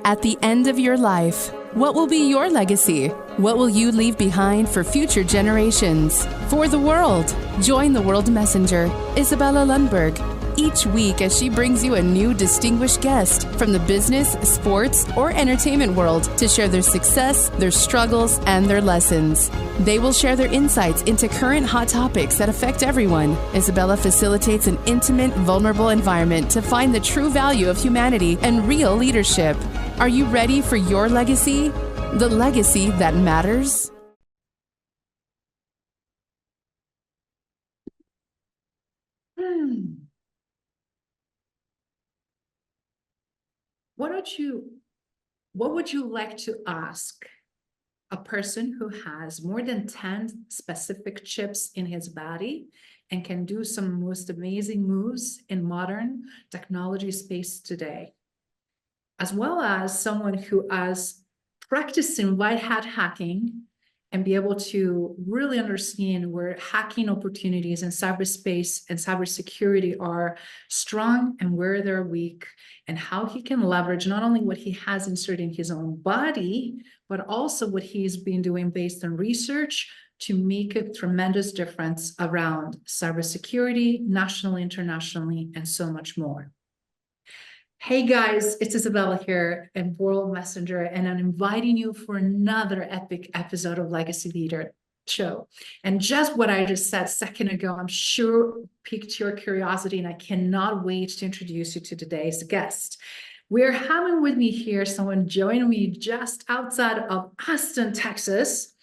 At the end of your life, what will be your legacy? What will you leave behind for future generations? For the world, join the World Messenger, Izabela Lundberg, each week as she brings you a new distinguished guest from the business, sports, or entertainment world to share their success, their struggles, and their lessons. They will share their insights into current hot topics that affect everyone. Izabela facilitates an intimate, vulnerable environment to find the true value of humanity and real leadership. Are you ready for your legacy? The legacy that matters? What would you like to ask a person who has more than 10 specific chips in his body and can do some most amazing moves in modern technology space today, as well as someone who is practicing white hat hacking and be able to really understand where hacking opportunities in cyberspace and cybersecurity are strong and where they're weak, and how he can leverage not only what he has inserted in his own body, but also what he's been doing based on research to make a tremendous difference around cybersecurity, nationally, internationally, and so much more. Hey guys, it's Izabela here and World Messenger, and I'm inviting you for another epic episode of Legacy Leader Show. And just what I just said a second ago, I'm sure piqued your curiosity, and I cannot wait to introduce you to today's guest. We're having with me here someone joining me just outside of Austin, Texas,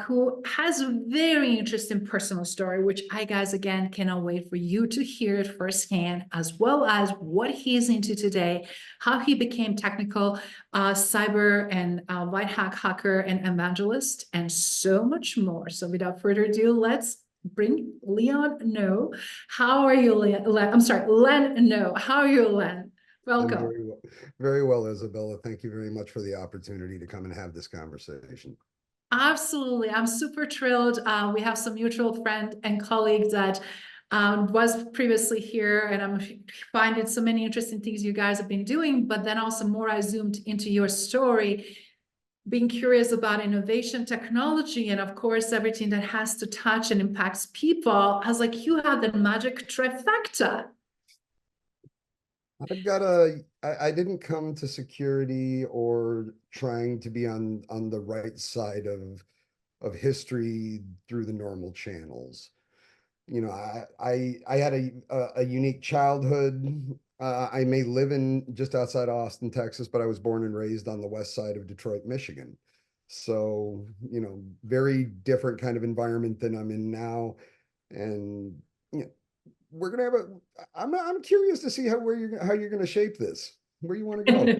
who has a very interesting personal story, which I guys, again, cannot wait for you to hear it firsthand, as well as what he's into today, how he became technical cyber and white hat hacker and evangelist, and so much more. So without further ado, let's bring Len Noe. How are you, Len? I'm sorry, Len Noe. How are you, Len? Welcome. I'm very well, Izabela. Thank you very much for the opportunity to come and have this conversation. Absolutely. I'm super thrilled. We have some mutual friend and colleague that was previously here, and I'm finding so many interesting things you guys have been doing, but then also more I zoomed into your story, being curious about innovation, technology, and of course, everything that has to touch and impacts people. I was like, you have the magic trifecta. I didn't come to security or trying to be on the right side of history through the normal channels. You know, I had a unique childhood. I may live in just outside Austin, Texas, but I was born and raised on the west side of Detroit, Michigan. So, you know, very different kind of environment than I'm in now. And you know, we're gonna have I'm curious to see how you're gonna shape this, where you want to go.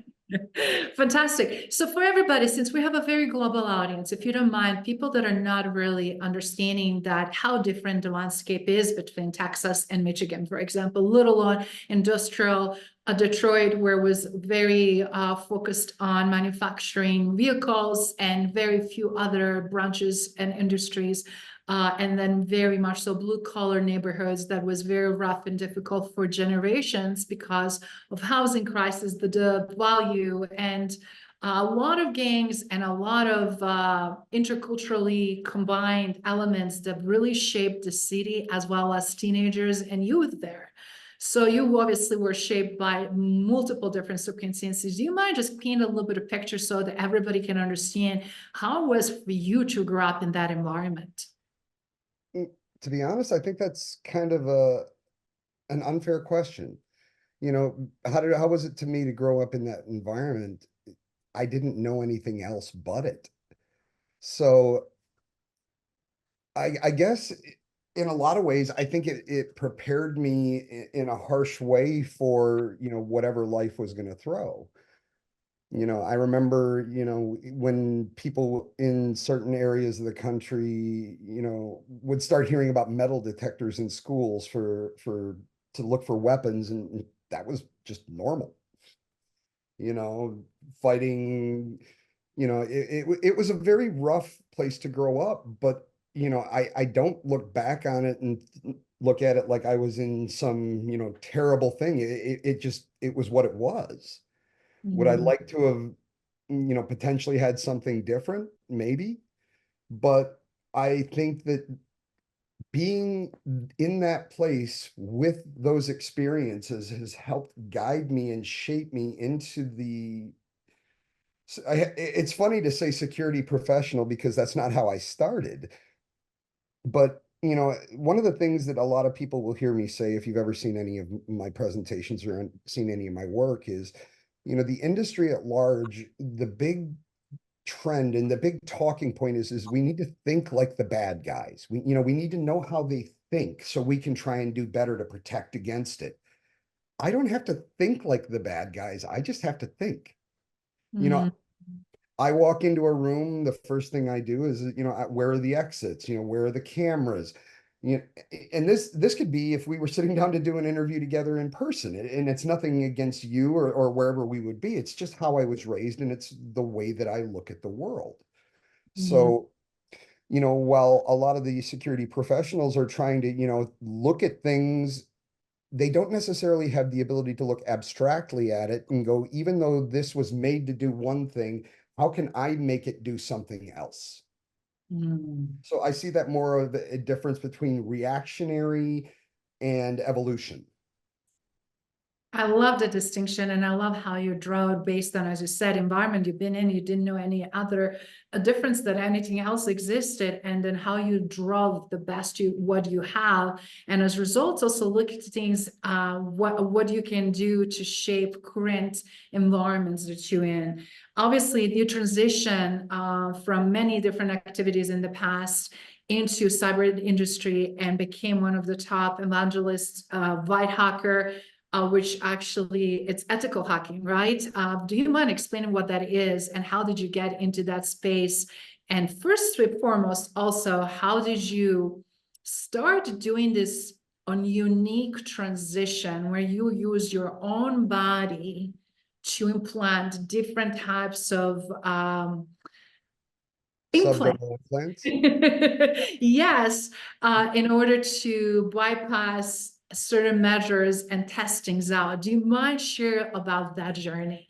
Fantastic. So for everybody, since we have a very global audience, if you don't mind, people that are not really understanding that how different the landscape is between Texas and Michigan, for example, little on industrial Detroit, where it was very focused on manufacturing vehicles and very few other branches and industries. And then very much so blue collar neighborhoods that was very rough and difficult for generations because of housing crisis, the value, and a lot of gangs and a lot of interculturally combined elements that really shaped the city, as well as teenagers and youth there. So you obviously were shaped by multiple different circumstances. Do you mind just paint a little bit of picture so that everybody can understand how it was for you to grow up in that environment? To be honest, I think that's kind of an unfair question. You know, how was it to me to grow up in that environment? I didn't know anything else but it. So I guess in a lot of ways, I think it prepared me in a harsh way for, you know, whatever life was going to throw. You know, I remember, you know, when people in certain areas of the country, you know, would start hearing about metal detectors in schools to look for weapons, and that was just normal. You know, fighting, you know, it was a very rough place to grow up, but you know, I don't look back on it and look at it like I was in some, you know, terrible thing. It just it was what it was. Would I Mm. like to have, potentially had something different? Maybe. But I think that being in that place with those experiences has helped guide me and shape me into the it's funny to say security professional because that's not how I started. But, one of the things that a lot of people will hear me say, if you've ever seen any of my presentations or seen any of my work, is, the industry at large, the big trend and the big talking point is we need to think like the bad guys. We need to know how they think so we can try and do better to protect against it. I don't have to think like the bad guys. I just have to think. You know, Mm. I walk into a room, the first thing I do is, where are the exits? Where are the cameras? You and this could be if we were sitting down to do an interview together in person, and it's nothing against you or wherever we would be. It's just how I was raised, and it's the way that I look at the world. Mm. So, while a lot of the security professionals are trying to, look at things, they don't necessarily have the ability to look abstractly at it and go, even though this was made to do one thing, how can I make it do something else? Mm. So I see that more of a difference between reactionary and evolution. I love the distinction, and I love how you draw it based on, as you said, environment you've been in. You didn't know any other a difference that anything else existed, and then how you draw the best what you have, and as results also look at things, what you can do to shape current environments that you're in. Obviously, you transition from many different activities in the past into cyber industry and became one of the top evangelists, white hacker, which actually it's ethical hacking, right? Do you mind explaining what that is and how did you get into that space? And first and foremost, also, how did you start doing this on unique transition where you use your own body to implant different types of implant? Subdermal implants. Yes, in order to bypass certain measures and testings out. Do you mind share about that journey?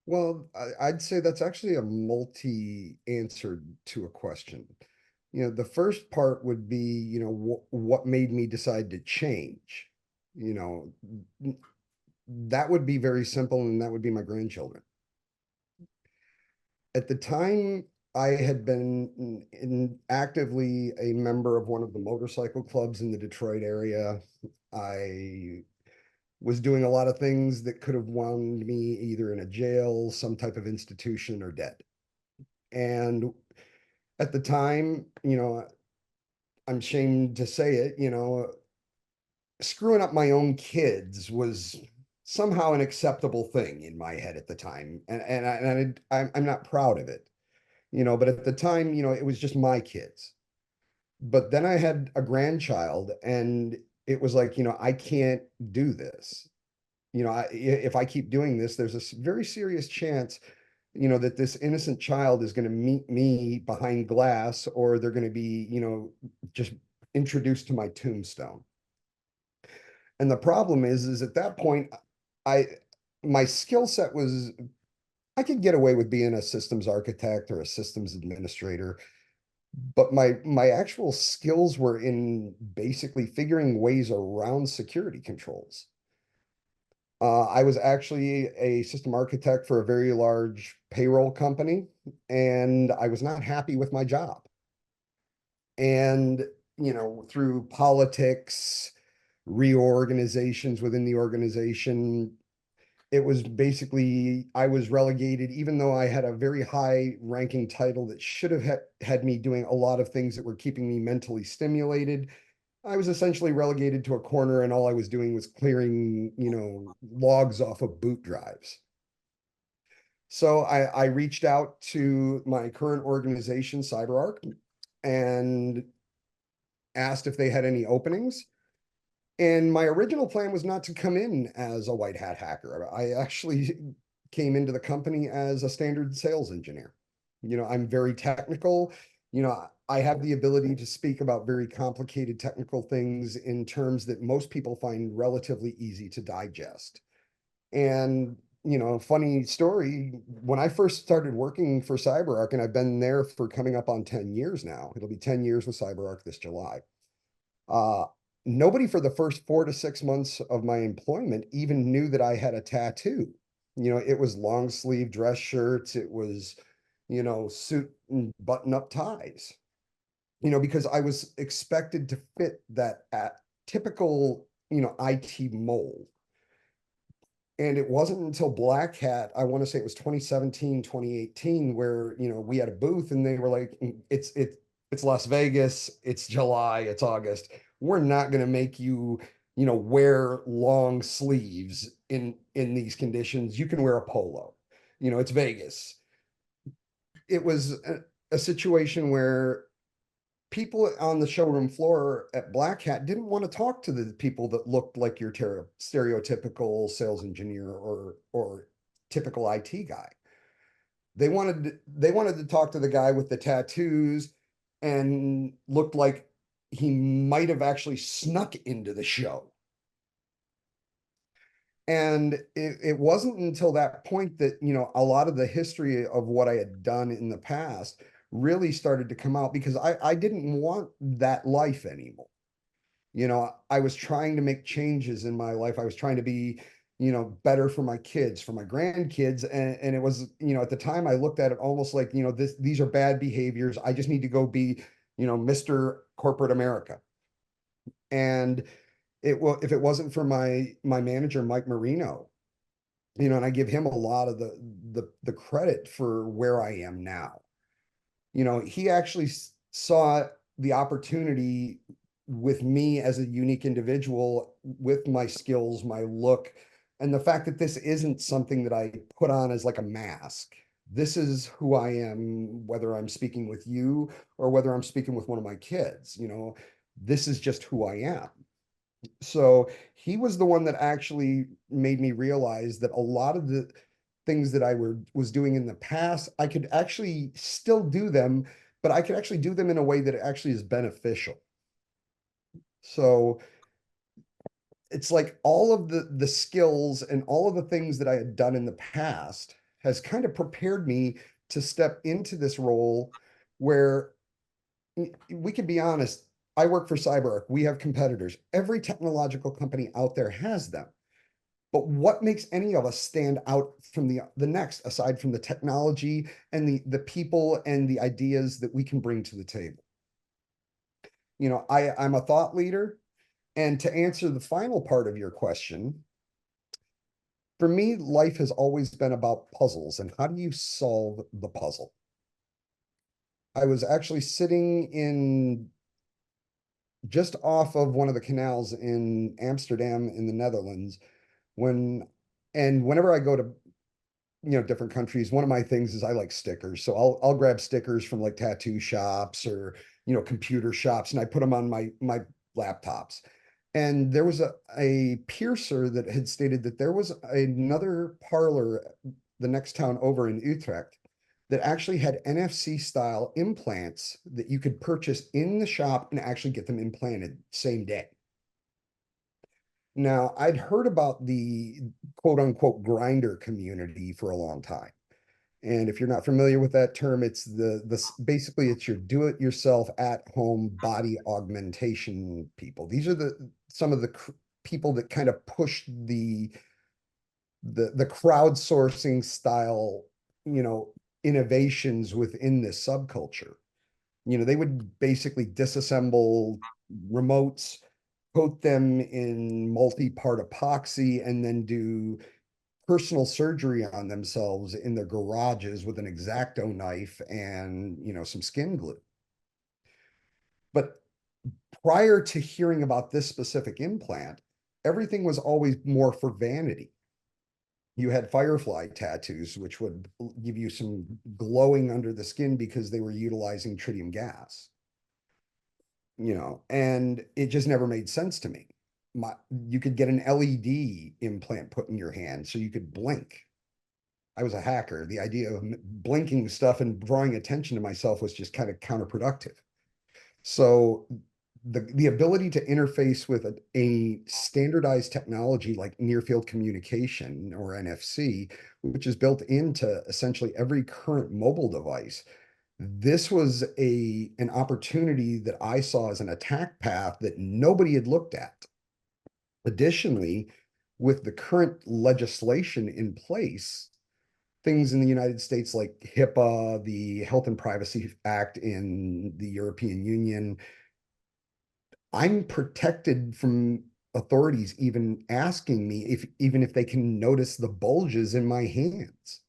Well, I'd say that's actually a multi-answer to a question. The first part would be, what made me decide to change? You know, that would be very simple, and that would be my grandchildren. At the time, I had been actively a member of one of the motorcycle clubs in the Detroit area. I was doing a lot of things that could have wound me either in a jail, some type of institution, or dead. And at the time, I'm ashamed to say it, screwing up my own kids was somehow an acceptable thing in my head at the time. I'm not proud of it, but at the time, it was just my kids. But then I had a grandchild, and it was like, I can't do this. If I keep doing this, there's a very serious chance, that this innocent child is going to meet me behind glass, or they're going to be, just introduced to my tombstone. And the problem is at that point, I, my skill set was, I could get away with being a systems architect or a systems administrator, but my actual skills were in basically figuring ways around security controls. I was actually a system architect for a very large payroll company, and I was not happy with my job. And, through politics, reorganizations within the organization, it was basically, I was relegated, even though I had a very high ranking title that should have had me doing a lot of things that were keeping me mentally stimulated. I was essentially relegated to a corner, and all I was doing was clearing, logs off of boot drives. So I reached out to my current organization, CyberArk, and asked if they had any openings. And my original plan was not to come in as a white hat hacker. I actually came into the company as a standard sales engineer. I'm very technical. I have the ability to speak about very complicated technical things in terms that most people find relatively easy to digest. And funny story, when I first started working for CyberArk, and I've been there for coming up on 10 years now, it'll be 10 years with CyberArk this July. Uh, Nobody for the first 4 to 6 months of my employment even knew that I had a tattoo. It was long sleeve dress shirts, it was, suit and button up ties, because I was expected to fit that typical, IT mold. And it wasn't until Black Hat, I want to say it was 2017, 2018, where, we had a booth and they were like, it's Las Vegas, it's July, it's August. We're not going to make you, wear long sleeves in these conditions. You can wear a polo. It's Vegas. It was a situation where people on the showroom floor at Black Hat didn't want to talk to the people that looked like your stereotypical sales engineer or typical IT guy. They wanted to talk to the guy with the tattoos and looked like he might have actually snuck into the show. And it wasn't until that point that, a lot of the history of what I had done in the past really started to come out, because I didn't want that life anymore. I was trying to make changes in my life. I was trying to be, better for my kids, for my grandkids. And it was, at the time I looked at it almost like, these are bad behaviors. I just need to go be, Mr. Corporate America. And if it wasn't for my manager, Mike Marino, and I give him a lot of the credit for where I am now. He actually saw the opportunity with me as a unique individual, with my skills, my look, and the fact that this isn't something that I put on as like a mask. This is who I am, whether I'm speaking with you or whether I'm speaking with one of my kids. This is just who I am. So he was the one that actually made me realize that a lot of the things that I was doing in the past, I could actually still do them, but I could actually do them in a way that actually is beneficial. So it's like all of the skills and all of the things that I had done in the past has kind of prepared me to step into this role where we can be honest. I work for CyberArk. We have competitors. Every technological company out there has them. But what makes any of us stand out from the next, aside from the technology and the people and the ideas that we can bring to the table? I'm a thought leader. And to answer the final part of your question, for me, life has always been about puzzles and how do you solve the puzzle? I was actually sitting in just off of one of the canals in Amsterdam in the Netherlands whenever I go to different countries, one of my things is I like stickers. So I'll grab stickers from like tattoo shops or computer shops, and I put them on my laptops. And there was a piercer that had stated that there was another parlor the next town over in Utrecht that actually had NFC style implants that you could purchase in the shop and actually get them implanted same day. Now, I'd heard about the quote unquote grinder community for a long time. And if you're not familiar with that term, it's basically it's your do-it-yourself at-home body augmentation people. These are some of the people that kind of push the crowdsourcing style, innovations within this subculture. They would basically disassemble remotes, coat them in multi-part epoxy, and then do personal surgery on themselves in their garages with an X-Acto knife and some skin glue. But prior to hearing about this specific implant, everything was always more for vanity. You had firefly tattoos, which would give you some glowing under the skin because they were utilizing tritium gas. And it just never made sense to me. You could get an LED implant put in your hand so you could blink. I was a hacker. The idea of blinking stuff and drawing attention to myself was just kind of counterproductive. So the ability to interface with a standardized technology like near field communication, or NFC, which is built into essentially every current mobile device. This was an opportunity that I saw as an attack path that nobody had looked at. Additionally, with the current legislation in place, things in the United States like HIPAA, the Health and Privacy Act in the European Union, I'm protected from authorities even asking me if they can notice the bulges in my hands.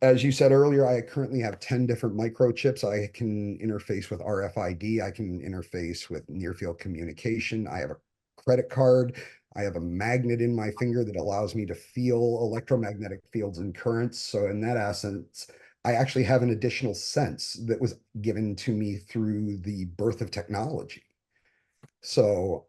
As you said earlier, I currently have 10 different microchips. I can interface with RFID. I can interface with near field communication. I have a credit card. I have a magnet in my finger that allows me to feel electromagnetic fields and currents. So in that essence, I actually have an additional sense that was given to me through the birth of technology. So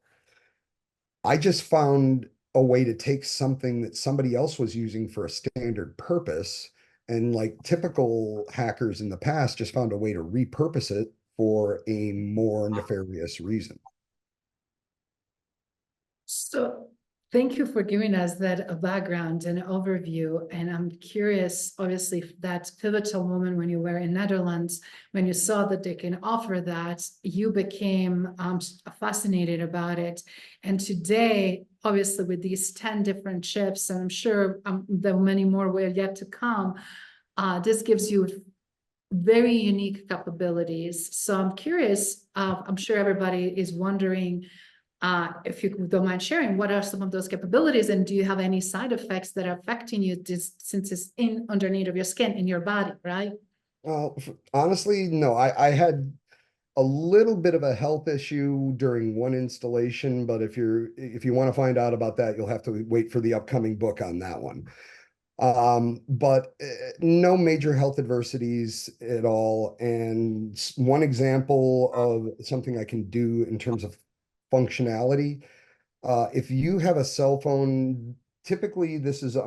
I just found a way to take something that somebody else was using for a standard purpose, and like typical hackers in the past just found a way to repurpose it for a more nefarious reason. So thank you for giving us that background and overview. And I'm curious, obviously, that pivotal moment when you were in Netherlands, when you saw that they can offer that, you became fascinated about it. And today, obviously, with these 10 different chips, and I'm sure there are many more will yet to come, this gives you very unique capabilities. So I'm curious, I'm sure everybody is wondering, if you don't mind sharing, what are some of those capabilities, and do you have any side effects that are affecting you since it's underneath of your skin in your body, right? Honestly, no. I had a little bit of a health issue during one installation, but if you want to find out about that, you'll have to wait for the upcoming book on that one. But no major health adversities at all. And one example of something I can do in terms of functionality, if you have a cell phone, typically this is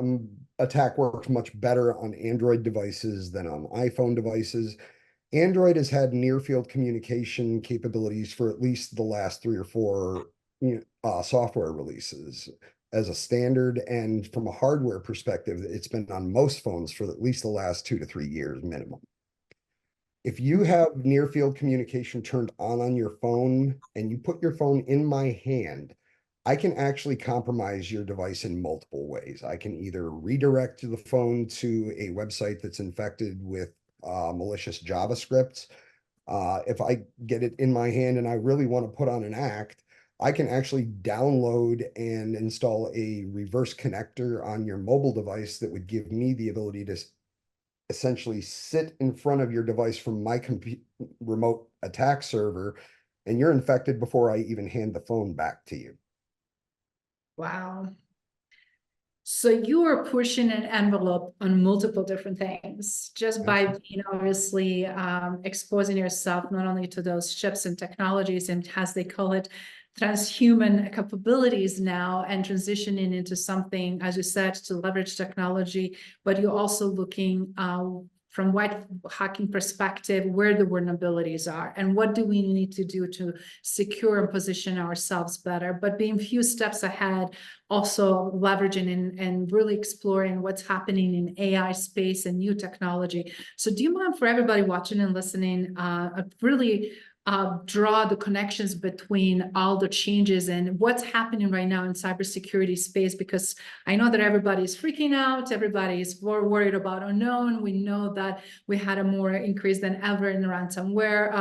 attack works much better on Android devices than on iPhone devices. Android has had near field communication capabilities for at least the last 3 or 4 software releases as a standard, and from a hardware perspective, it's been on most phones for at least the last 2 to 3 years minimum. If you have near field communication turned on your phone and you put your phone in my hand, I can actually compromise your device in multiple ways. I can either redirect the phone to a website that's infected with malicious JavaScript. If I get it in my hand and I really want to put on an act, I can actually download and install a reverse connector on your mobile device that would give me the ability to essentially sit in front of your device from my remote attack server, and you're infected before I even hand the phone back to you. Wow. So you are pushing an envelope on multiple different things just by, obviously exposing yourself not only to those chips and technologies and, as they call it, transhuman capabilities now, and transitioning into something, as you said, to leverage technology, but you're also looking from white hacking perspective, where the vulnerabilities are and what do we need to do to secure and position ourselves better, but being few steps ahead, also leveraging and really exploring what's happening in AI space and new technology. So do you mind, for everybody watching and listening, really draw the connections between all the changes and what's happening right now in cybersecurity space? Because I know that everybody is freaking out, everybody is more worried about unknown. We know that we had a more increase than ever in ransomware,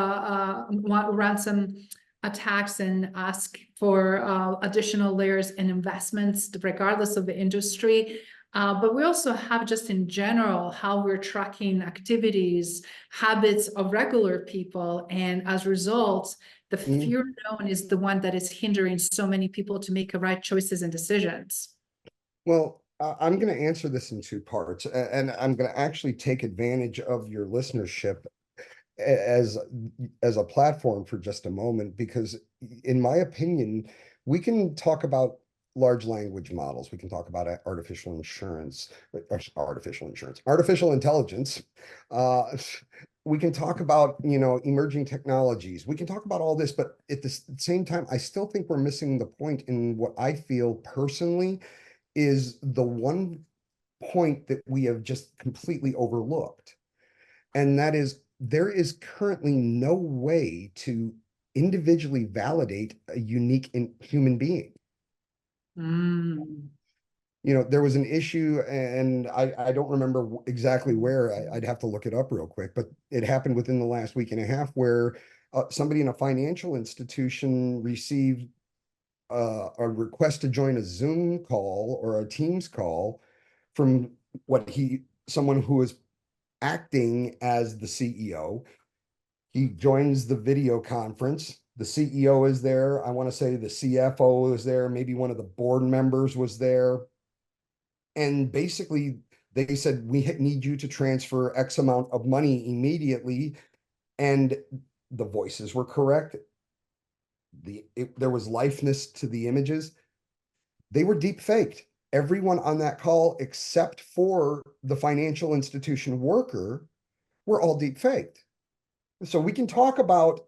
ransom attacks, and ask for additional layers and investments regardless of the industry. But we also have, just in general, how we're tracking activities, habits of regular people. And as a result, the fear known is the one that is hindering so many people to make the right choices and decisions. Well, I'm going to answer this in 2 parts, and I'm going to actually take advantage of your listenership as a platform for just a moment, because in my opinion, we can talk about large language models. We can talk about artificial intelligence. we can talk about, emerging technologies. We can talk about all this, but at the same time, I still think we're missing the point in what I feel personally is the one point that we have just completely overlooked. And that is, there is currently no way to individually validate a unique human being. Mm. There was an issue, and I don't remember exactly where. I'd have to look it up real quick, but it happened within the last week and a half where somebody in a financial institution received a request to join a Zoom call or a Teams call from someone who was acting as the CEO. He joins the video conference. The CEO is there. I want to say the CFO is there. Maybe one of the board members was there. And basically, they said, we need you to transfer X amount of money immediately. And the voices were correct. There was liveness to the images. They were deep faked. Everyone on that call, except for the financial institution worker, were all deep faked. So we can talk about,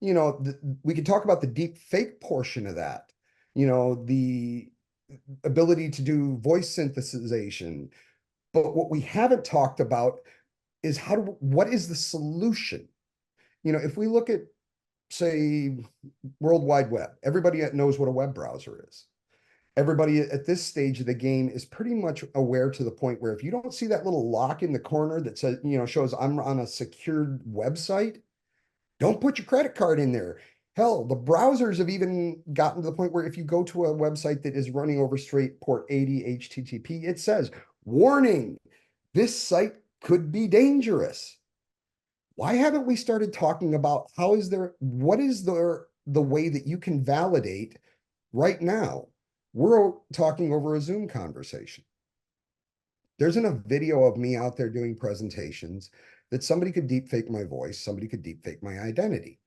we can talk about the deep fake portion of that, the ability to do voice synthesization. But what we haven't talked about is what is the solution? If we look at, say, World Wide Web, everybody knows what a web browser is. Everybody at this stage of the game is pretty much aware to the point where if you don't see that little lock in the corner that says, shows I'm on a secured website, don't put your credit card in there. Hell, the browsers have even gotten to the point where if you go to a website that is running over straight port 80 HTTP, it says, warning, this site could be dangerous. Why haven't we started talking about what is the way that you can validate right now? We're talking over a Zoom conversation. There isn't a video of me out there doing presentations that somebody could deepfake my voice, somebody could deepfake my identity.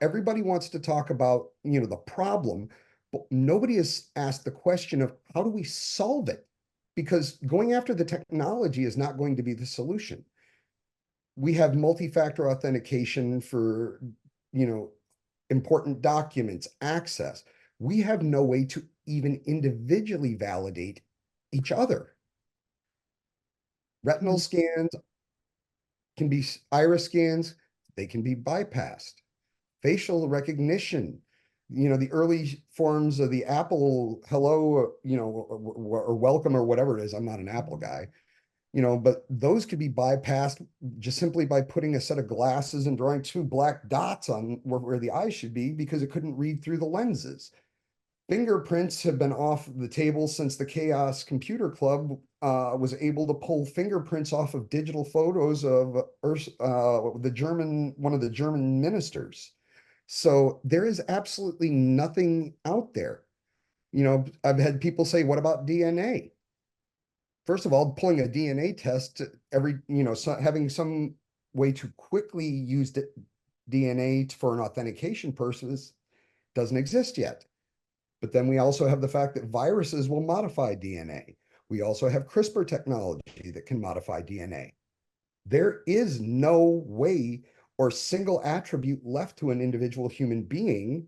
Everybody wants to talk about, the problem, but nobody has asked the question of how do we solve it? Because going after the technology is not going to be the solution. We have multi-factor authentication for, important documents, access. We have no way to even individually validate each other. Retinal scans can be iris scans, they can be bypassed. Facial recognition, the early forms of the Apple hello, or welcome or whatever it is. I'm not an Apple guy, but those could be bypassed just simply by putting a set of glasses and drawing two black dots on where the eyes should be because it couldn't read through the lenses. Fingerprints have been off the table since the Chaos Computer Club was able to pull fingerprints off of digital photos of one of the German ministers. So there is absolutely nothing out there. I've had people say, what about DNA? First of all, pulling a DNA test having some way to quickly use DNA for an authentication purpose doesn't exist yet. But then we also have the fact that viruses will modify DNA. We also have CRISPR technology that can modify DNA. There is no way or single attribute left to an individual human being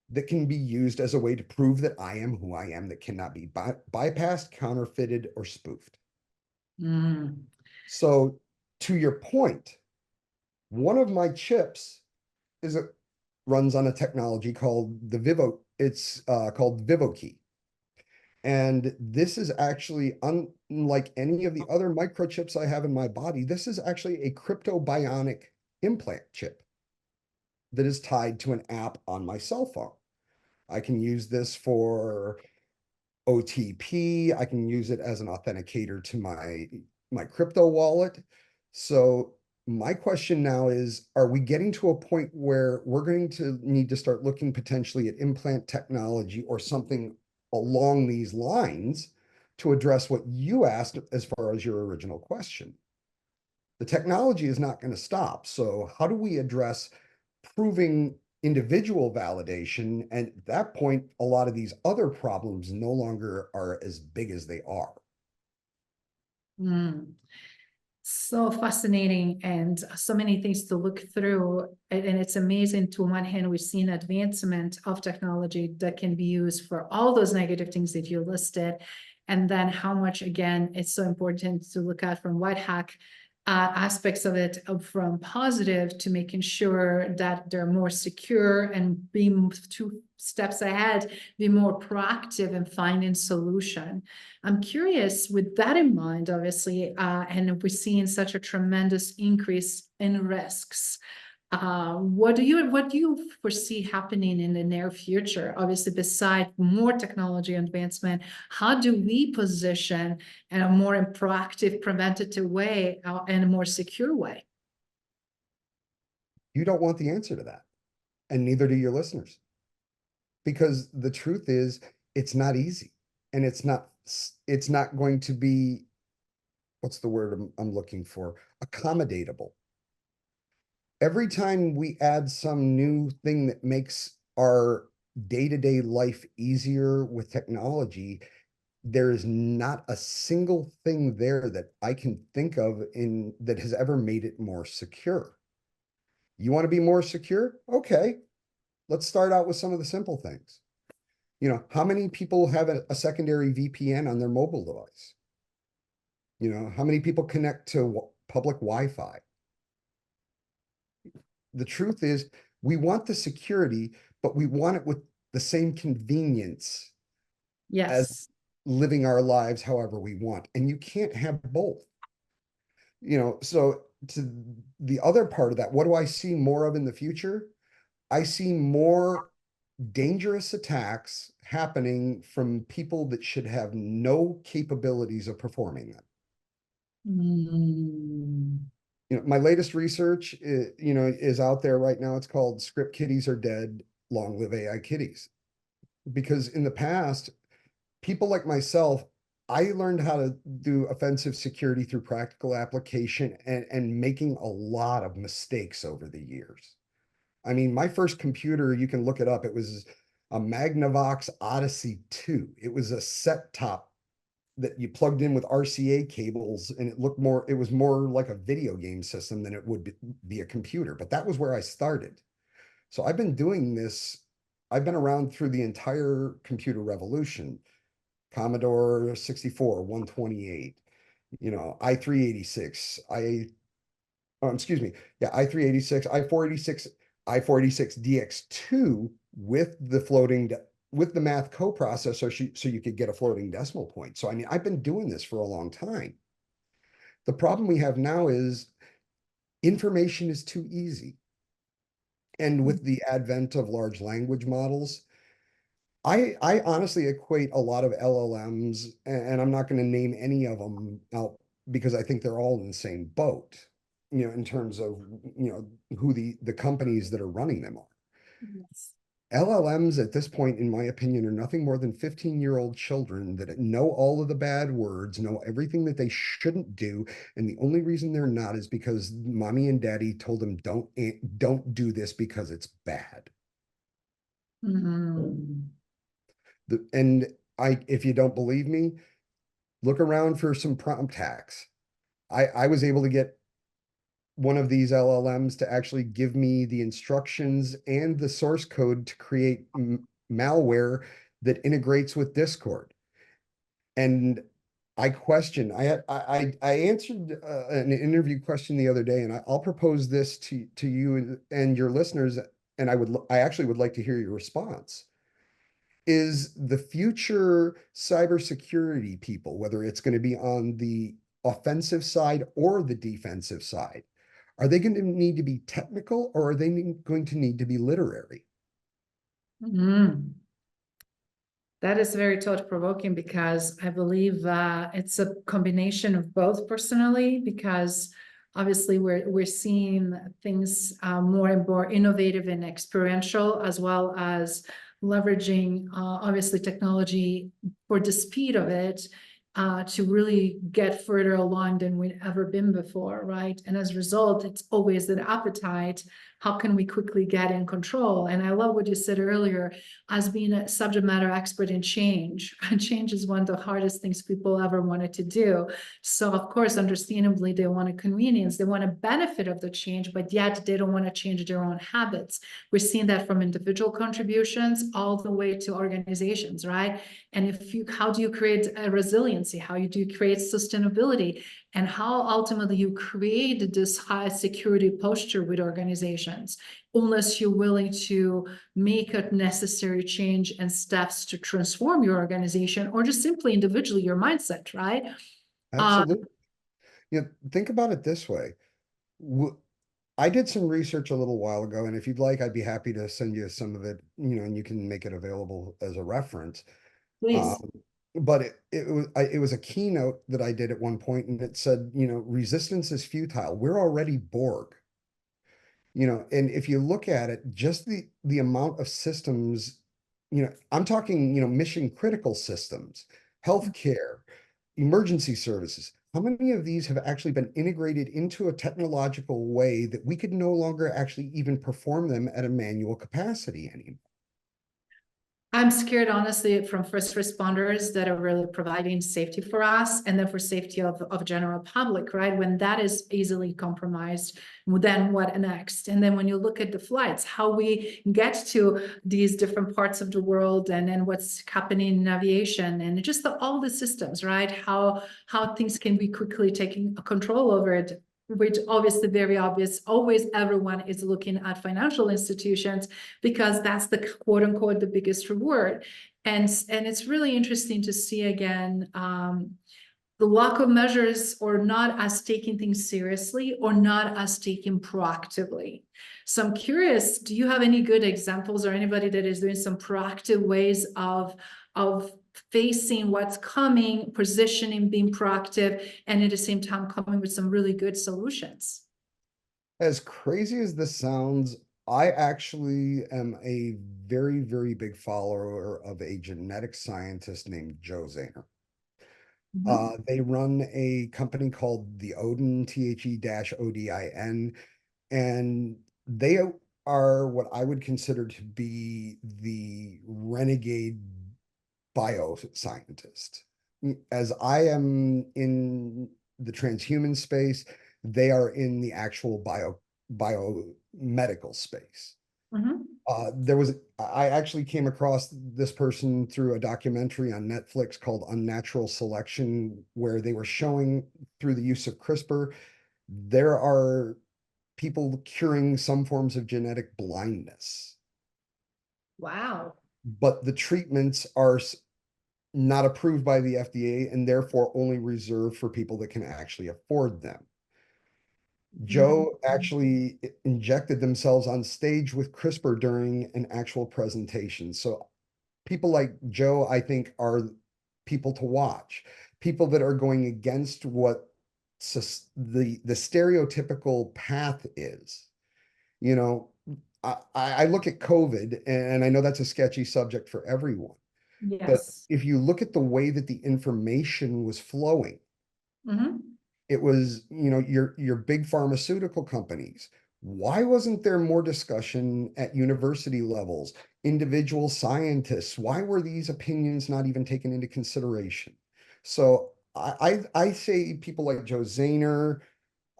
that can be used as a way to prove that I am who I am, that cannot be bypassed, counterfeited, or spoofed. Mm. So to your point, one of my chips runs on a technology called it's called VivoKey. And this is actually, unlike any of the other microchips I have in my body, this is actually a cryptobionic implant chip that is tied to an app on my cell phone. I can use this for OTP. I can use it as an authenticator to my crypto wallet. So my question now is, are we getting to a point where we're going to need to start looking potentially at implant technology or something along these lines to address what you asked as far as your original question? The technology is not going to stop. So how do we address proving individual validation? And at that point, a lot of these other problems no longer are as big as they are. Mm. So fascinating and so many things to look through. And it's amazing. To one hand, we've seen advancement of technology that can be used for all those negative things that you listed. And then how much, again, it's so important to look at from white hack aspects of it, from positive to making sure that they're more secure and be 2 steps ahead, be more proactive in finding solution. I'm curious, with that in mind, obviously, and we're seeing such a tremendous increase in risks. What do you foresee happening in the near future? Obviously, beside more technology advancement, how do we position in a more proactive, preventative way, and a more secure way? You don't want the answer to that, and neither do your listeners. Because the truth is, it's not easy, and it's not going to be, what's the word I'm looking for? Accommodatable. Every time we add some new thing that makes our day-to-day life easier with technology, there is not a single thing there that I can think of that has ever made it more secure. You want to be more secure? Okay, let's start out with some of the simple things. You know, how many people have a secondary VPN on their mobile device? You know, how many people connect to public Wi-Fi? The truth is, we want the security, but we want it with the same convenience as Yes. living our lives however we want. And you can't have both. You know, so to the other part of that, what do I see more of in the future? I see more dangerous attacks happening from people that should have no capabilities of performing them. Mm. You know, my latest research, is out there right now. It's called "Script Kiddies Are Dead, Long Live AI Kiddies." Because in the past, people like myself, I learned how to do offensive security through practical application and making a lot of mistakes over the years. I mean, my first computer, you can look it up. It was a Magnavox Odyssey 2. It was a set-top that you plugged in with RCA cables, and it was more like a video game system than it would be a computer. But that was where I started. So I've been doing this. I've been around through the entire computer revolution. Commodore 64, 128, i386, i386, i486, i486 DX2 with the math coprocessor, so you could get a floating decimal point. So, I mean, I've been doing this for a long time. The problem we have now is information is too easy. And with the advent of large language models, I honestly equate a lot of LLMs, and I'm not going to name any of them out because I think they're all in the same boat, in terms of, who the companies that are running them are. Yes. LLMs at this point, in my opinion, are nothing more than 15-year-old children that know all of the bad words, know everything that they shouldn't do. And the only reason they're not is because mommy and daddy told them, don't do this because it's bad. Mm. And if you don't believe me, look around for some prompt hacks. I was able to get one of these LLMs to actually give me the instructions and the source code to create malware that integrates with Discord. And I answered an interview question the other day, and I'll propose this to you and your listeners, and I actually would like to hear your response. Is the future cybersecurity people, whether it's going to be on the offensive side or the defensive side, are they going to need to be technical, or are they going to need to be literary? Mm. That is very thought-provoking, because I believe it's a combination of both personally, because obviously we're seeing things more and more innovative and experiential, as well as leveraging obviously technology for the speed of it. to really get further along than we've ever been before, right? And as a result, it's always an appetite. How can we quickly get in control? And I love what you said earlier, as being a subject matter expert in change. Change is one of the hardest things people ever wanted to do. So of course, understandably, they want a convenience, they want a benefit of the change, but yet they don't want to change their own habits. We're seeing that from individual contributions all the way to organizations, right? And how do you create a resiliency? How do you create sustainability? And how ultimately you create this high security posture with organizations, unless you're willing to make a necessary change and steps to transform your organization, or just simply individually your mindset, right? Absolutely. Think about it this way. I did some research a little while ago, and if you'd like, I'd be happy to send you some of it, and you can make it available as a reference. Please. But it was a keynote that I did at one point, and it said, resistance is futile. We're already Borg. And if you look at it, just the amount of systems, I'm talking, mission critical systems, healthcare, emergency services. How many of these have actually been integrated into a technological way that we could no longer actually even perform them at a manual capacity anymore? I'm scared, honestly, from first responders that are really providing safety for us, and then for safety of general public, right? When that is easily compromised, then what next? And then when you look at the flights, how we get to these different parts of the world, and then what's happening in aviation, and just all the systems, right? How things can be quickly taking control over it, which obviously very obvious. Always everyone is looking at financial institutions because that's the quote unquote the biggest reward. And it's really interesting to see again the lack of measures, or not as taking things seriously, or not as taken proactively. So I'm curious, do you have any good examples, or anybody that is doing some proactive ways of facing what's coming, positioning, being proactive, and at the same time coming with some really good solutions? As crazy as this sounds, I actually am a very, very big follower of a genetic scientist named Joe Zahner. They run a company called the Odin, THE-ODIN, and they are what I would consider to be the renegade bioscientist. As I am in the transhuman space, they are in the actual biomedical space. I actually came across this person through a documentary on Netflix called Unnatural Selection, where they were showing through the use of CRISPR, there are people curing some forms of genetic blindness. Wow. But the treatments are not approved by the FDA, and therefore only reserved for people that can actually afford them. Joe actually injected themselves on stage with CRISPR during an actual presentation. So people like Joe, I think, are people to watch. People that are going against what the stereotypical path is. I look at COVID, and I know that's a sketchy subject for everyone. But Yes. if you look at the way that the information was flowing, it was, your big pharmaceutical companies. Why wasn't there more discussion at university levels, individual scientists? Why were these opinions not even taken into consideration? So I say people like Joe Zahner.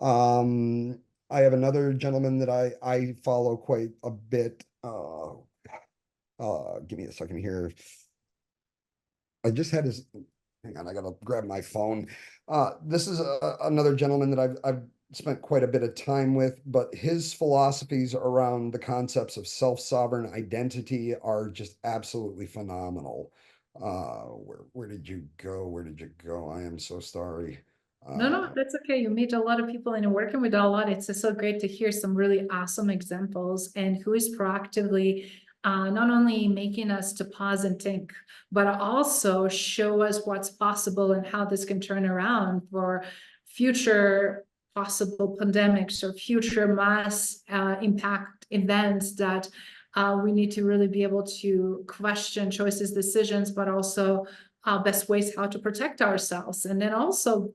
I have another gentleman that I follow quite a bit. Give me a second here. I just had his, hang on, I gotta grab my phone. This is another gentleman that I've spent quite a bit of time with, but his philosophies around the concepts of self-sovereign identity are just absolutely phenomenal. Where did you go? Where did you go? I am so sorry. No, that's okay. You meet a lot of people and you're working with a lot. It's just so great to hear some really awesome examples, and who is proactively not only making us to pause and think, but also show us what's possible and how this can turn around for future possible pandemics or future mass impact events that we need to really be able to question choices, decisions, but also best ways how to protect ourselves. And then also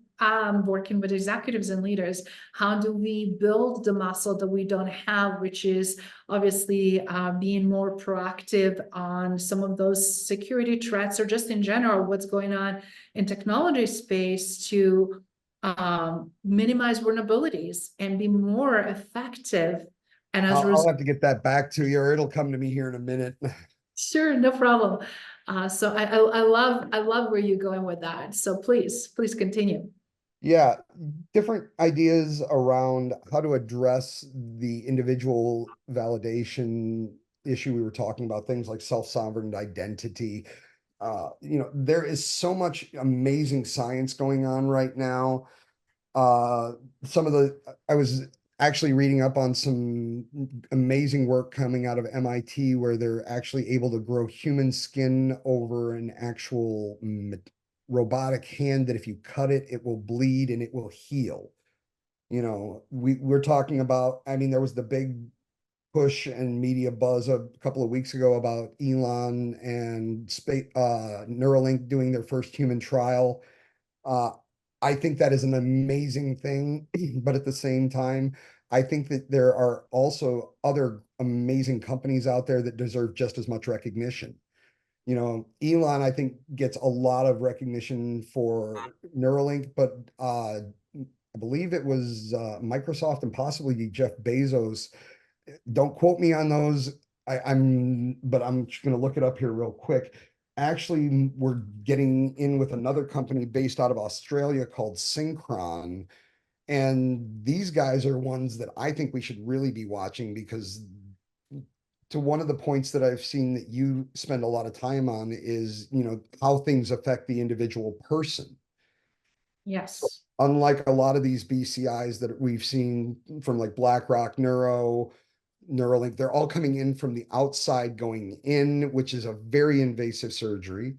working with executives and leaders, how do we build the muscle that we don't have, which is obviously being more proactive on some of those security threats, or just in general, what's going on in technology space to minimize vulnerabilities and be more effective. And as a I'll result, have to get that back to you, or it'll come to me here in a minute. sure, no problem. So I love where you're going with that. So please continue. Yeah, different ideas around how to address the individual validation issue. We were talking about things like self-sovereign identity. There is so much amazing science going on right now. I was actually reading up on some amazing work coming out of MIT where they're actually able to grow human skin over an actual robotic hand that if you cut it, it will bleed and it will heal. We're talking about, I mean, there was the big push and media buzz a couple of weeks ago about Elon and Neuralink doing their first human trial. I think that is an amazing thing, but at the same time, I think that there are also other amazing companies out there that deserve just as much recognition. Elon, I think, gets a lot of recognition for Neuralink, but I believe it was Microsoft and possibly Jeff Bezos. Don't quote me on those. But I'm just going to look it up here real quick. Actually, we're getting in with another company based out of Australia called Synchron. And these guys are ones that I think we should really be watching, because to one of the points that I've seen that you spend a lot of time on is, how things affect the individual person. Yes. Unlike a lot of these BCIs that we've seen from like BlackRock, Neuralink, they're all coming in from the outside going in, which is a very invasive surgery.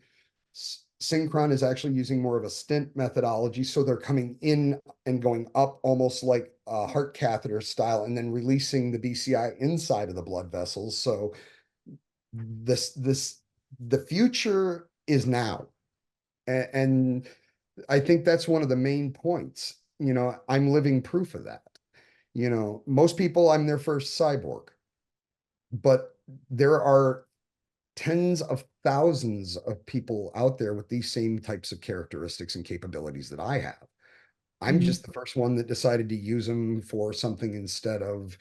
Synchron is actually using more of a stent methodology. So they're coming in and going up almost like a heart catheter style, and then releasing the BCI inside of the blood vessels. So the future is now. And I think that's one of the main points. I'm living proof of that. Most people, I'm their first cyborg, but there are tens of thousands of people out there with these same types of characteristics and capabilities that I have. I'm just the first one that decided to use them for something instead of,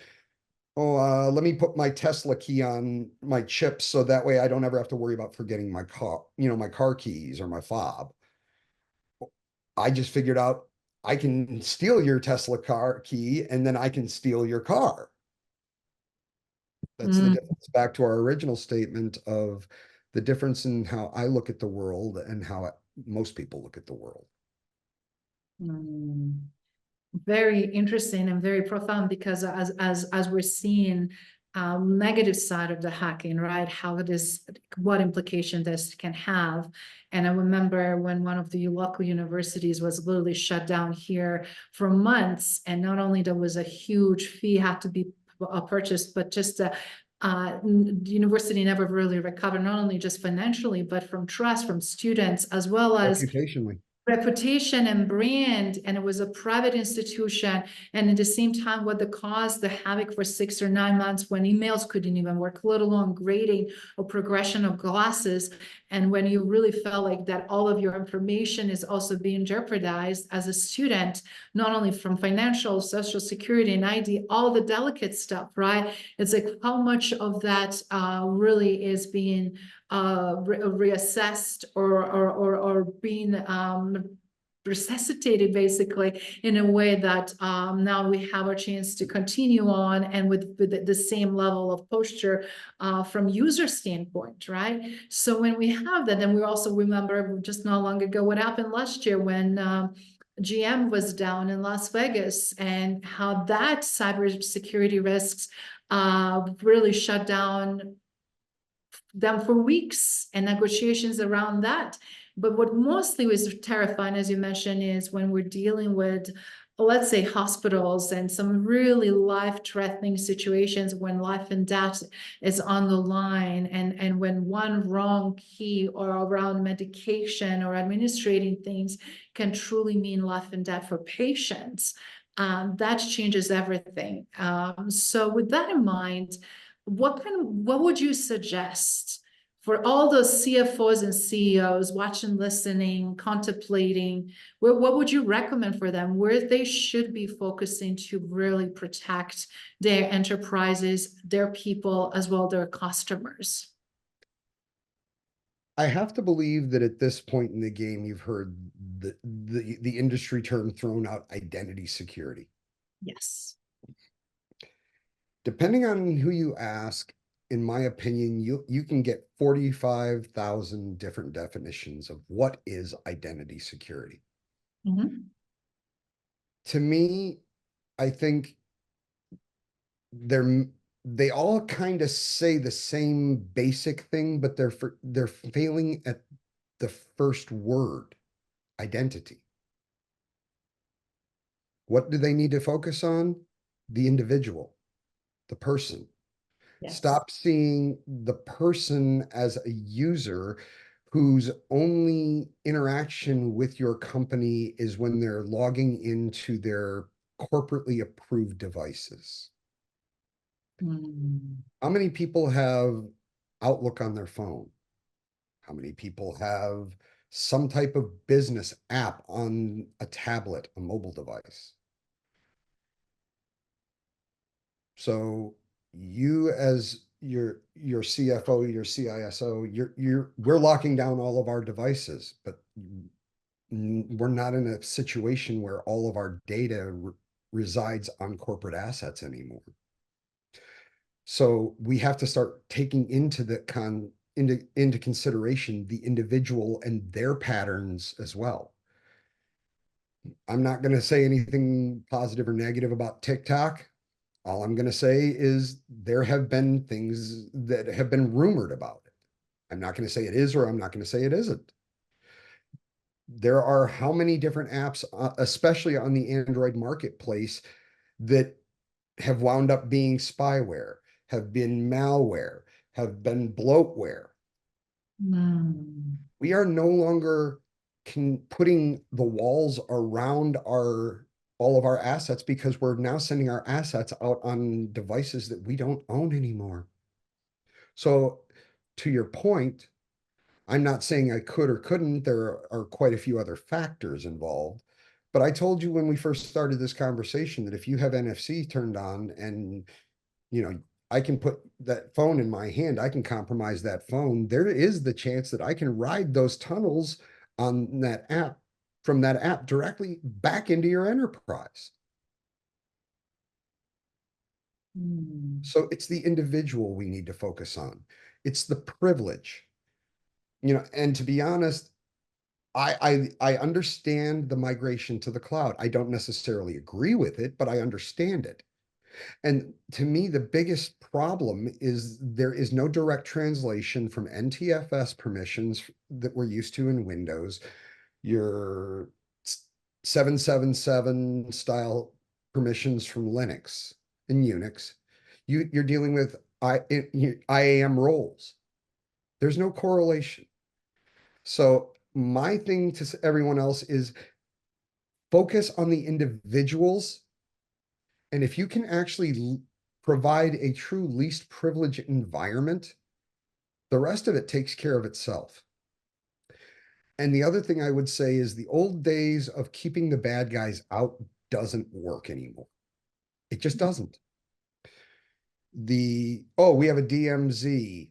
let me put my Tesla key on my chip so that way I don't ever have to worry about forgetting my car keys or my fob. I just figured out I can steal your Tesla car key and then I can steal your car. That's the difference, back to our original statement of the difference in how I look at the world and how most people look at the world. Very interesting and very profound, because as we're seeing negative side of the hacking, right? What implication this can have. And I remember when one of the local universities was literally shut down here for months, and not only there was a huge fee had to be purchased, but just the university never really recovered, not only just financially, but from trust from students, as well as reputationally. Reputation and brand. And it was a private institution, and at the same time, what the havoc for 6 or 9 months when emails couldn't even work, let alone grading or progression of classes. And when you really felt like that all of your information is also being jeopardized as a student, not only from financial, social security and ID, all the delicate stuff, right? It's like how much of that really is being reassessed or being resuscitated, basically, in a way that now we have a chance to continue on, and with the same level of posture from user standpoint, right? So when we have that, then we also remember just not long ago what happened last year when GM was down in Las Vegas, and how that cybersecurity risks really shut down them for weeks, and negotiations around that. But what mostly was terrifying, as you mentioned, is when we're dealing with let's say, hospitals and some really life-threatening situations when life and death is on the line, and when one wrong key or around medication or administrating things can truly mean life and death for patients, that changes everything. So with that in mind, what would you suggest for all those CFOs and CEOs watching, listening, contemplating? What would you recommend for them where they should be focusing to really protect their enterprises, their people, as well as their customers? I have to believe that at this point in the game, you've heard the industry term thrown out, identity security. Yes. Depending on who you ask, in my opinion, you can get 45,000 different definitions of what is identity security. Mm-hmm. To me, I think they all kind of say the same basic thing, but they're failing at the first word, identity. What do they need to focus on? The individual, the person. Yes. Stop seeing the person as a user whose only interaction with your company is when they're logging into their corporately approved devices. Mm. How many people have Outlook on their phone? How many people have some type of business app on a tablet, a mobile device? So you as your CFO, your CISO, we're locking down all of our devices, but we're not in a situation where all of our data resides on corporate assets anymore. So we have to start taking into consideration the individual and their patterns as well. I'm not going to say anything positive or negative about TikTok. All I'm going to say is there have been things that have been rumored about it. I'm not going to say it is, or I'm not going to say it isn't. There are how many different apps, especially on the Android marketplace, that have wound up being spyware, have been malware, have been bloatware. Mm. We are no longer putting the walls around all of our assets because we're now sending our assets out on devices that we don't own anymore. So to your point, I'm not saying I could or couldn't. There are quite a few other factors involved. But I told you when we first started this conversation that if you have NFC turned on and, I can put that phone in my hand, I can compromise that phone. There is the chance that I can ride those tunnels on that app, from that app directly back into your enterprise. Mm. So it's the individual we need to focus on. It's the privilege. And to be honest, I understand the migration to the cloud. I don't necessarily agree with it, but I understand it. And to me, the biggest problem is there is no direct translation from NTFS permissions that we're used to in Windows, your 777 style permissions from Linux and Unix. You're dealing with IAM roles. There's no correlation. So my thing to everyone else is focus on the individuals. And if you can actually provide a true least privilege environment, the rest of it takes care of itself. And the other thing I would say is the old days of keeping the bad guys out doesn't work anymore. It just doesn't. We have a DMZ.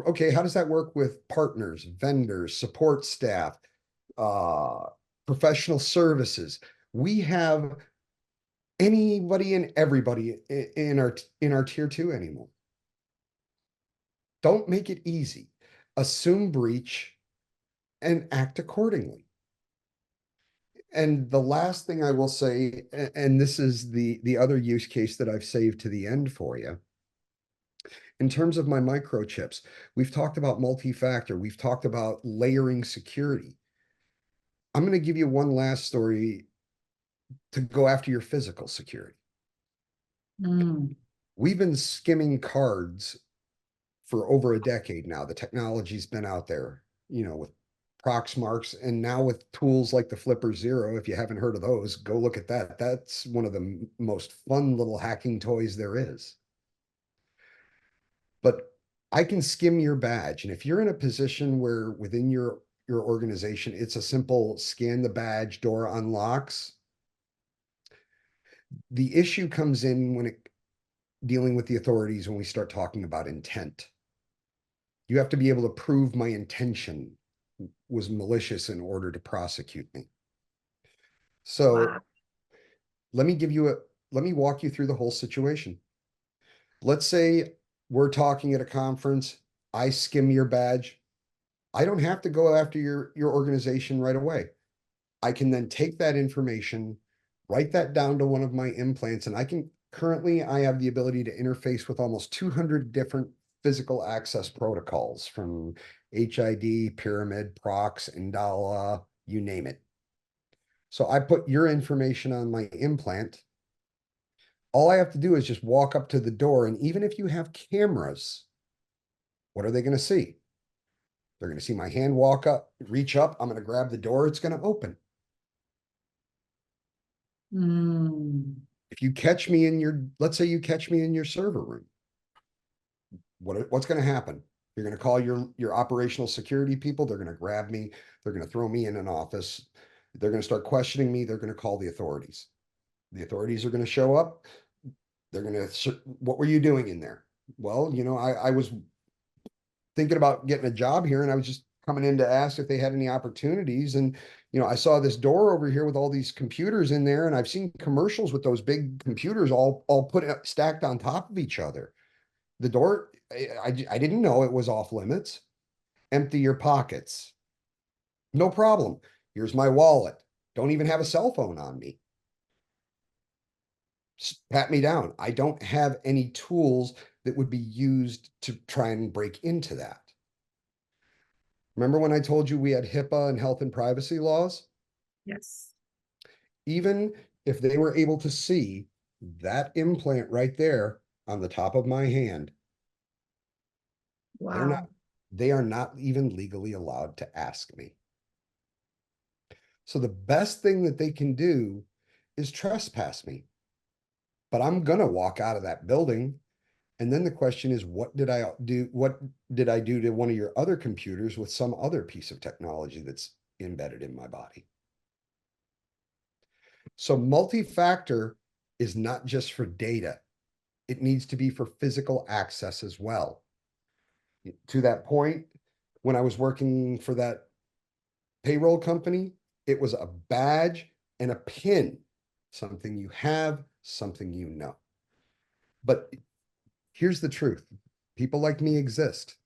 Okay, how does that work with partners, vendors, support staff, professional services? We have anybody and everybody in our tier 2 anymore. Don't make it easy. Assume breach and act accordingly. And the last thing I will say, and this is the other use case that I've saved to the end for you. In terms of my microchips, we've talked about multi-factor. We've talked about layering security. I'm going to give you one last story to go after your physical security. Mm. We've been skimming cards for over a decade now. The technology's been out there, with Proxmarks, and now with tools like the Flipper Zero. If you haven't heard of those, go look at that. That's one of the most fun little hacking toys there is. But I can skim your badge. And if you're in a position where within your organization, it's a simple scan the badge, door unlocks. The issue comes in when dealing with the authorities when we start talking about intent. You have to be able to prove my intention was malicious in order to prosecute me. So Wow. let me walk you through the whole situation. Let's say we're talking at a conference, I skim your badge. I don't have to go after your organization right away. I can then take that information, write that down to one of my implants, and currently I have the ability to interface with almost 200 different physical access protocols from HID, Pyramid, Prox, Indala, you name it. So I put your information on my implant. All I have to do is just walk up to the door, and even if you have cameras, what are they going to see? They're going to see my hand walk up, reach up. I'm going to grab the door. It's going to open. Mm. If you catch me let's say you catch me in your server room, what's going to happen? You're going to call your operational security people. They're going to grab me. They're going to throw me in an office. They're going to start questioning me. They're going to call the authorities. The authorities are going to show up. They're going to, what were you doing in there? Well, I was thinking about getting a job here, and I was just coming in to ask if they had any opportunities. And, I saw this door over here with all these computers in there, and I've seen commercials with those big computers all put stacked on top of each other. The door, I didn't know it was off limits. Empty your pockets. No problem. Here's my wallet. Don't even have a cell phone on me. Pat me down. I don't have any tools that would be used to try and break into that. Remember when I told you we had HIPAA and health and privacy laws? Yes. Even if they were able to see that implant right there on the top of my hand, Wow. they are not even legally allowed to ask me. So the best thing that they can do is trespass me. But I'm going to walk out of that building. And then the question is, what did I do? What did I do to one of your other computers with some other piece of technology that's embedded in my body? So multi-factor is not just for data. It needs to be for physical access as well. To that point, when I was working for that payroll company, it was a badge and a pin, something you have, something you know. But here's the truth. People like me exist.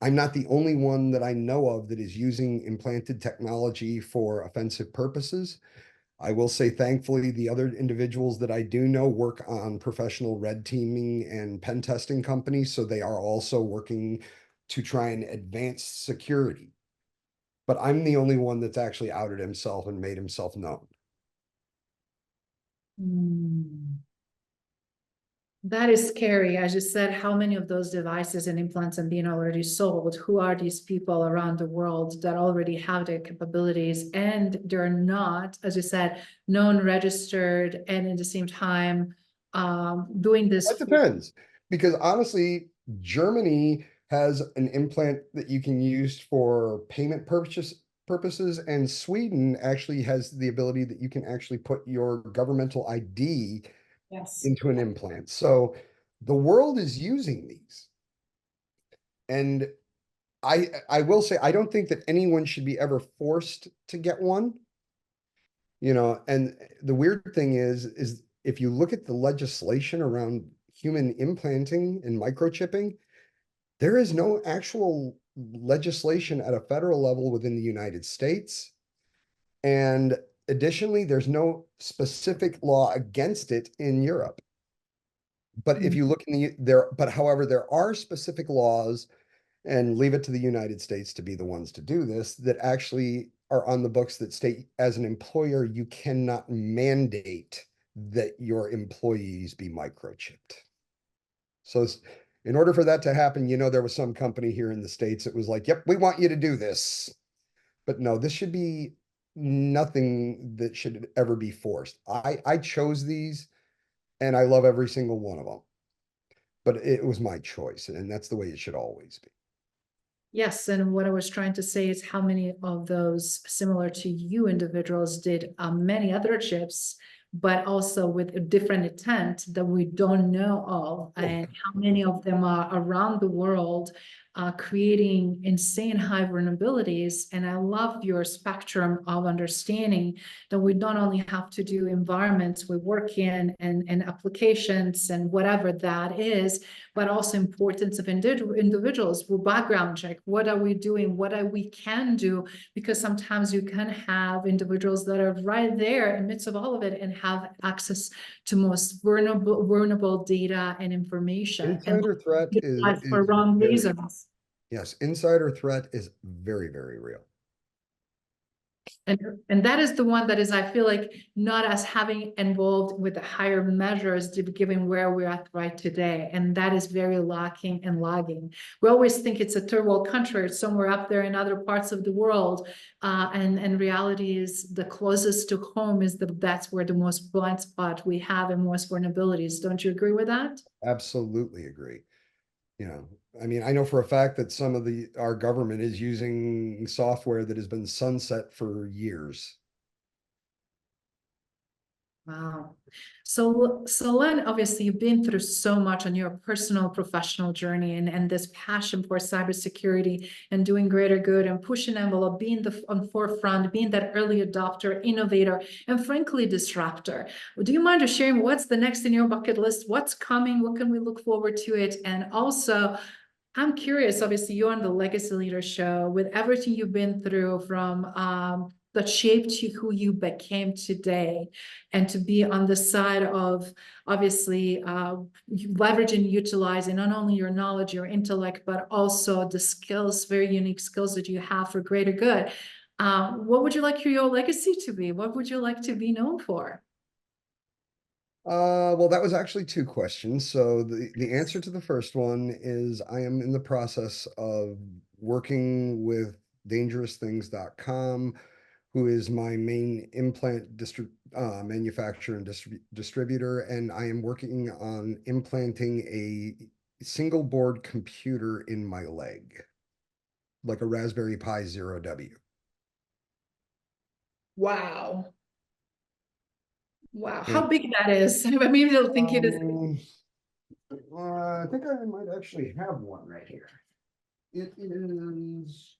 I'm not the only one that I know of that is using implanted technology for offensive purposes. I will say, thankfully, the other individuals that I do know work on professional red teaming and pen testing companies, so they are also working to try and advance security. But I'm the only one that's actually outed himself and made himself known. Mm. That is scary. As you said, how many of those devices and implants are being already sold? Who are these people around the world that already have their capabilities and they're not, as you said, known, registered, and at the same time doing this? That depends, because honestly, Germany has an implant that you can use for payment purposes, and Sweden actually has the ability that you can actually put your governmental ID Yes. into an implant. So the world is using these. And I will say, I don't think that anyone should be ever forced to get one. And the weird thing is if you look at the legislation around human implanting and microchipping, there is no actual legislation at a federal level within the United States. And additionally, there's no specific law against it in Europe. But if you look however, there are specific laws, and leave it to the United States to be the ones to do this, that actually are on the books that state, as an employer, you cannot mandate that your employees be microchipped. So in order for that to happen, there was some company here in the States that was like, yep, we want you to do this. But no, this should be nothing that should ever be forced. I chose these and I love every single one of them. But it was my choice, and that's the way it should always be. Yes, and what I was trying to say is how many of those similar to you individuals did many other chips, but also with a different intent that we don't know of, and how many of them are around the world creating insane high vulnerabilities. And I love your spectrum of understanding that we don't only have to do environments we work in and applications and whatever that is, but also importance of individuals with background check. What are we doing? What we can do? Because sometimes you can have individuals that are right there in the midst of all of it and have access to most vulnerable data and information. Insider threat is for wrong very, reasons. yes, insider threat is very, very real. And that is the one that is, I feel like, not as having involved with the higher measures to be given where we're at right today. And that is very lacking and lagging. We always think it's a third world country, it's somewhere up there in other parts of the world. And reality is the closest to home is that's where the most blind spot we have and most vulnerabilities. Don't you agree with that? Absolutely agree. I mean, I know for a fact that some of our government is using software that has been sunset for years. Wow. So Len, obviously you've been through so much on your personal professional journey and this passion for cybersecurity and doing greater good and pushing envelope, being on forefront, being that early adopter, innovator, and frankly, disruptor. Do you mind just sharing what's the next in your bucket list? What's coming? What can we look forward to it? And also, I'm curious, obviously you're on the Legacy Leader Show with everything you've been through from that shaped you who you became today, and to be on the side of obviously leveraging and utilizing not only your knowledge, your intellect, but also the skills, very unique skills that you have for greater good. What would you like your legacy to be? What would you like to be known for? Well, that was actually two questions. So the answer to the first one is I am in the process of working with dangerousthings.com, who is my main implant manufacturer and distributor, and I am working on implanting a single board computer in my leg, like a Raspberry Pi Zero W. Wow. Wow, how And, big that is. Maybe they'll think it is. I think I might actually have one right here. It is.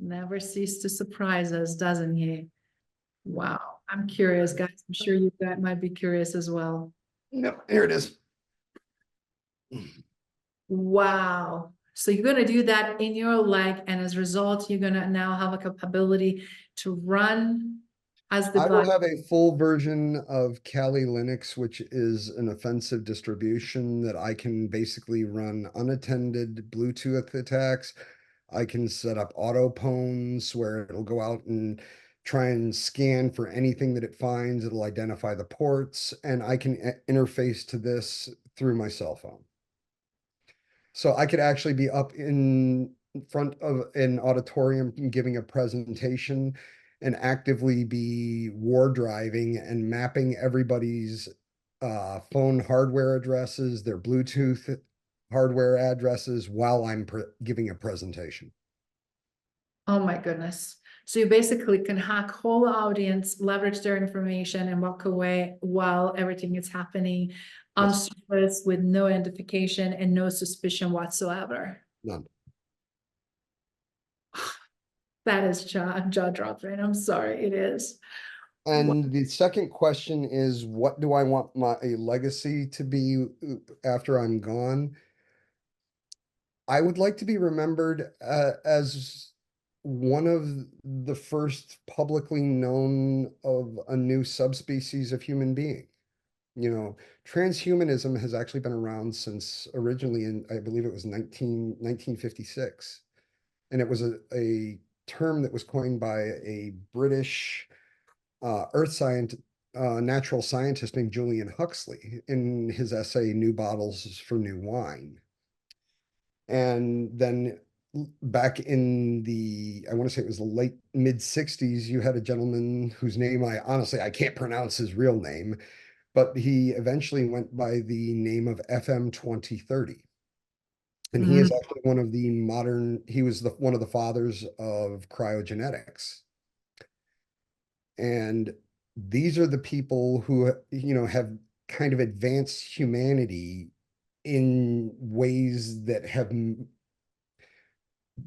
Never cease to surprise us, doesn't he? Wow, I'm curious, guys. I'm sure you guys might be curious as well. No, here it is. Wow. So you're going to do that in your leg, and as a result, you're going to now have a capability to run as the I will bot. have a full version of Kali Linux, which is an offensive distribution that I can basically run unattended Bluetooth attacks. I can set up auto pwns where it'll go out and try and scan for anything that it finds. It'll identify the ports, and I can interface to this through my cell phone. So I could actually be up in front of an auditorium giving a presentation and actively be war driving and mapping everybody's phone hardware addresses, their Bluetooth hardware addresses while I'm giving a presentation. Oh my goodness. So you basically can hack whole audience, leverage their information, and walk away while everything is happening on Yes. surface with no identification and no suspicion whatsoever. None. That is jaw-dropping. I'm sorry, it is. And the second question is, what do I want my legacy to be after I'm gone? I would like to be remembered as one of the first publicly known of a new subspecies of human being. Transhumanism has actually been around since originally I believe it was 1956. And it was a term that was coined by a British earth scientist, natural scientist named Julian Huxley in his essay, New Bottles for New Wine. And then back in I want to say it was the late mid 60s, you had a gentleman whose name I can't pronounce his real name, but he eventually went by the name of FM 2030. And he is actually he was one of the fathers of cryogenetics. And these are the people who, have kind of advanced humanity in ways that have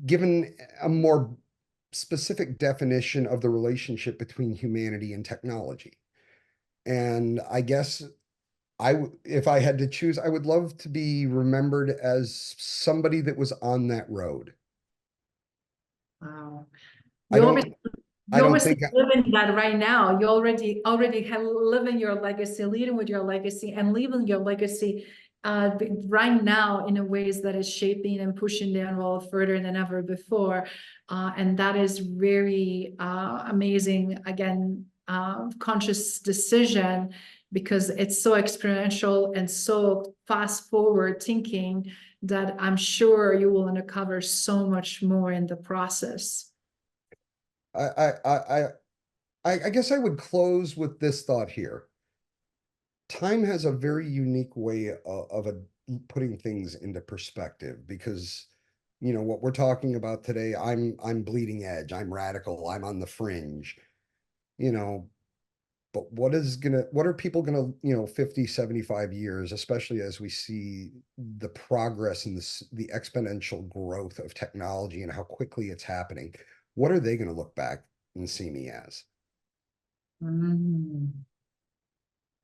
given a more specific definition of the relationship between humanity and technology. And I guess if I had to choose, I would love to be remembered as somebody that was on that road. Wow. I don't think living that right now. You already have living your legacy, leading with your legacy, and leaving your legacy right now in a ways that is shaping and pushing the envelope further than ever before. And that is very amazing. Again, conscious decision, because it's so exponential and so fast forward thinking that I'm sure you will uncover so much more in the process. I guess I would close with this thought here. Time has a very unique way of putting things into perspective, because what we're talking about today, I'm bleeding edge, I'm radical, I'm on the fringe, but what are people gonna 50, 75 years, especially as we see the progress and the exponential growth of technology and how quickly it's happening, what are they going to look back and see me as? And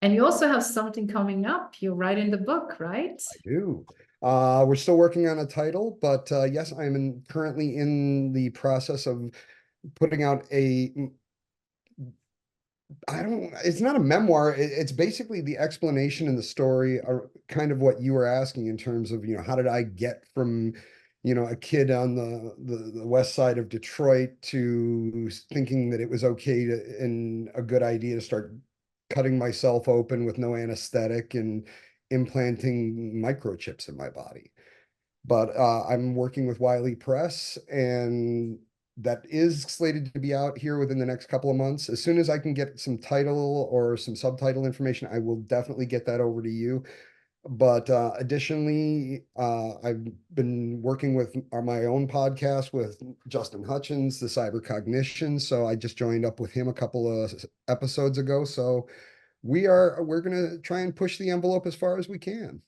you also have something coming up. You're writing the book, right? I do. We're still working on a title, but yes, I'm currently in the process of putting out it's not a memoir. It's basically the explanation and the story are kind of what you were asking in terms of, how did I get from, a kid on the west side of Detroit to thinking that it was okay and a good idea to start cutting myself open with no anesthetic and implanting microchips in my body. But I'm working with Wiley Press, and that is slated to be out here within the next couple of months. As soon as I can get some title or some subtitle information, I will definitely get that over to you. But additionally, I've been working with my own podcast with Justin Hutchins, the Cybercognition. So I just joined up with him a couple of episodes ago. So we're going to try and push the envelope as far as we can.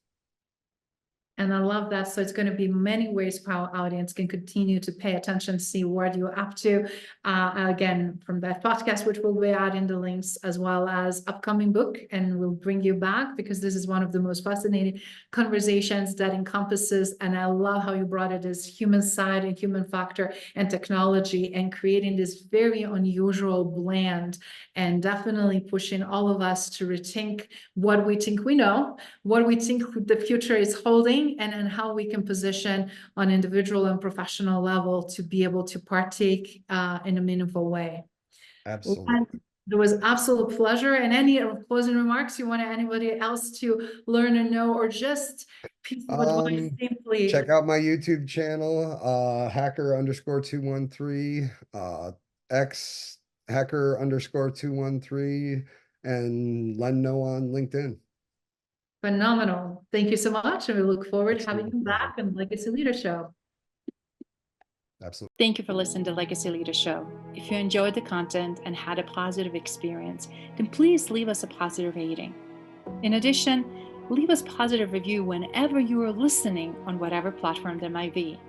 And I love that. So it's going to be many ways for our audience can continue to pay attention, see what you're up to. Again, from that podcast, which will be adding the links, as well as upcoming book, and we'll bring you back, because this is one of the most fascinating conversations that encompasses, and I love how you brought it as human side and human factor and technology, and creating this very unusual blend, and definitely pushing all of us to rethink what we think we know, what we think the future is holding, and how we can position on individual and professional level to be able to partake in a meaningful way. Absolutely. And it was absolute pleasure. And any closing remarks you want anybody else to learn and know, or just piece of advice simply? Check out my YouTube channel, hacker_213, X hacker_213, and Len Noe on LinkedIn. Phenomenal. Thank you so much. And we look forward to having you back on Legacy Leader Show. Absolutely. Thank you for listening to Legacy Leader Show. If you enjoyed the content and had a positive experience, then please leave us a positive rating. In addition, leave us a positive review whenever you are listening on whatever platform there might be.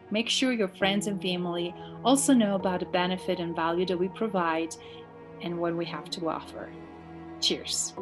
Make sure your friends and family also know about the benefit and value that we provide and what we have to offer. Cheers.